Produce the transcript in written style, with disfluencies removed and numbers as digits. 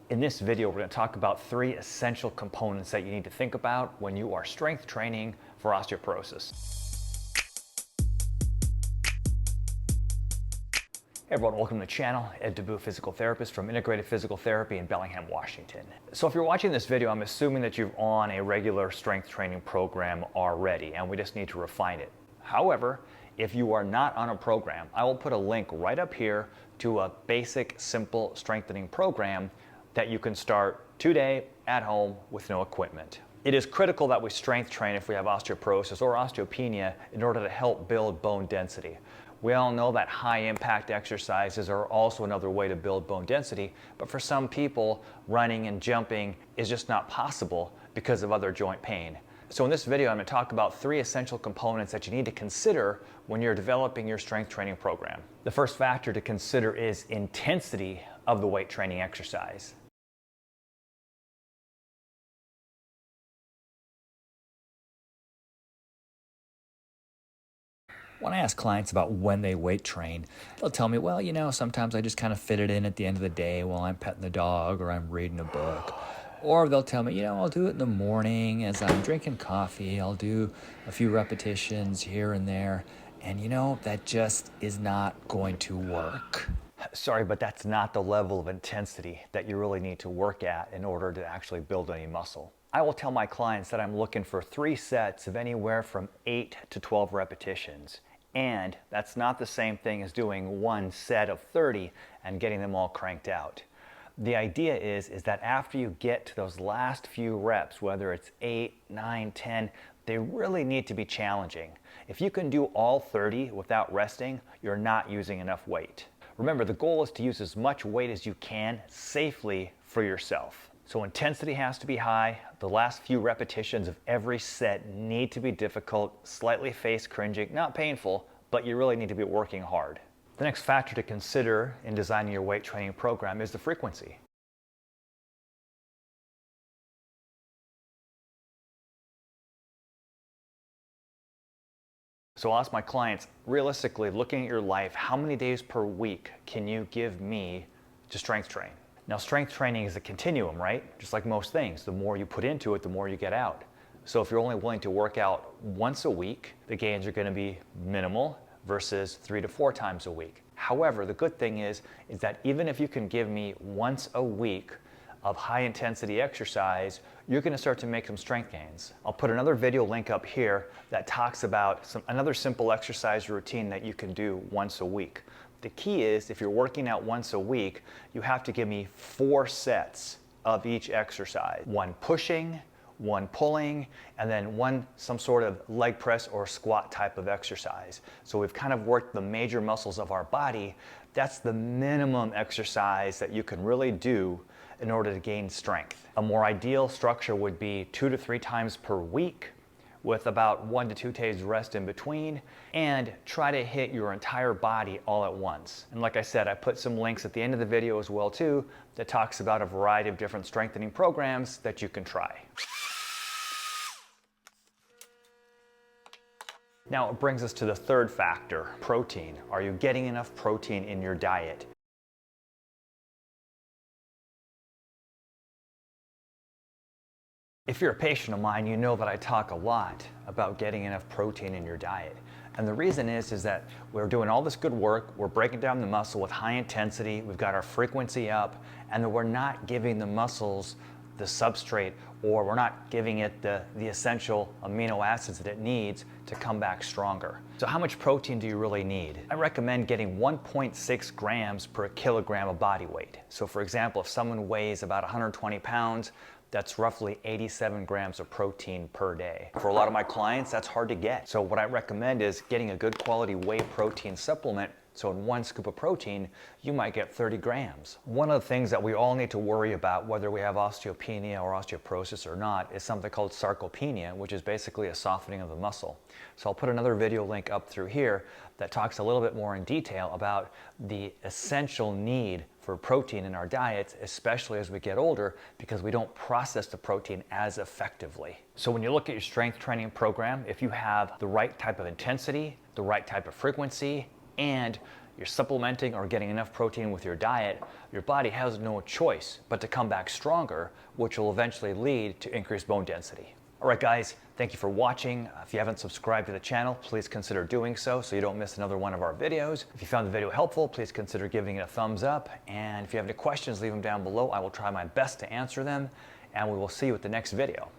In this video, we're going to talk about 3 essential components that you need to think about when you are strength training for osteoporosis. Hey everyone, welcome to the channel. Ed DeBoo, physical therapist from Integrated Physical Therapy in Bellingham, Washington. So if you're watching this video, I'm assuming that you're on a regular strength training program already, and we just need to refine it. However, if you are not on a program, I will put a link right up here to a basic, simple strengthening program that you can start today at home with no equipment. It is critical that we strength train if we have osteoporosis or osteopenia in order to help build bone density. We all know that high impact exercises are also another way to build bone density, but for some people, running and jumping is just not possible because of other joint pain. So in this video, I'm going to talk about 3 essential components that you need to consider when you're developing your strength training program. The first factor to consider is intensity of the weight training exercise. When I ask clients about when they weight train, they'll tell me, well, sometimes I just kind of fit it in at the end of the day while I'm petting the dog or I'm reading a book. Or they'll tell me, I'll do it in the morning as I'm drinking coffee. I'll do a few repetitions here and there. And that just is not going to work. Sorry, but that's not the level of intensity that you really need to work at in order to actually build any muscle. I will tell my clients that I'm looking for 3 sets of anywhere from 8 to 12 repetitions. And that's not the same thing as doing 1 set of 30 and getting them all cranked out. The idea is that after you get to those last few reps, whether it's 8, 9, 10, they really need to be challenging. If you can do all 30 without resting, you're not using enough weight. Remember, the goal is to use as much weight as you can safely for yourself. So intensity has to be high. The last few repetitions of every set need to be difficult, slightly face cringing, not painful, but you really need to be working hard. The next factor to consider in designing your weight training program is the frequency. So I'll ask my clients, realistically, looking at your life, how many days per week can you give me to strength train? Now, strength training is a continuum, right? Just like most things, the more you put into it, the more you get out. So if you're only willing to work out once a week, the gains are going to be minimal versus 3 to 4 times a week. However, the good thing is that even if you can give me once a week of high intensity exercise, you're going to start to make some strength gains. I'll put another video link up here that talks about another simple exercise routine that you can do once a week. The key is, if you're working out once a week, you have to give me 4 sets of each exercise. 1 pushing, 1 pulling, and then some sort of leg press or squat type of exercise. So we've kind of worked the major muscles of our body. That's the minimum exercise that you can really do in order to gain strength. A more ideal structure would be 2 to 3 times per week, with about 1 to 2 days rest in between, and try to hit your entire body all at once. And like I said, I put some links at the end of the video as well too that talks about a variety of different strengthening programs that you can try. Now it brings us to the third factor, protein. Are you getting enough protein in your diet? If you're a patient of mine, you know that I talk a lot about getting enough protein in your diet. And the reason is that we're doing all this good work, we're breaking down the muscle with high intensity, we've got our frequency up, and then we're not giving the muscles the substrate, or we're not giving it the essential amino acids that it needs to come back stronger. So how much protein do you really need? I recommend getting 1.6 grams per kilogram of body weight. So for example, if someone weighs about 120 pounds, that's roughly 87 grams of protein per day. For a lot of my clients, that's hard to get. So what I recommend is getting a good quality whey protein supplement. So in 1 scoop of protein, you might get 30 grams. One of the things that we all need to worry about, whether we have osteopenia or osteoporosis or not, is something called sarcopenia, which is basically a softening of the muscle. So I'll put another video link up through here that talks a little bit more in detail about the essential need for protein in our diets, especially as we get older, because we don't process the protein as effectively. So when you look at your strength training program, if you have the right type of intensity, the right type of frequency, and you're supplementing or getting enough protein with your diet, your body has no choice but to come back stronger, which will eventually lead to increased bone density. All right, guys, thank you for watching. If you haven't subscribed to the channel, please consider doing so you don't miss another one of our videos. If you found the video helpful, please consider giving it a thumbs up. And if you have any questions, leave them down below. I will try my best to answer them, and we will see you at the next video.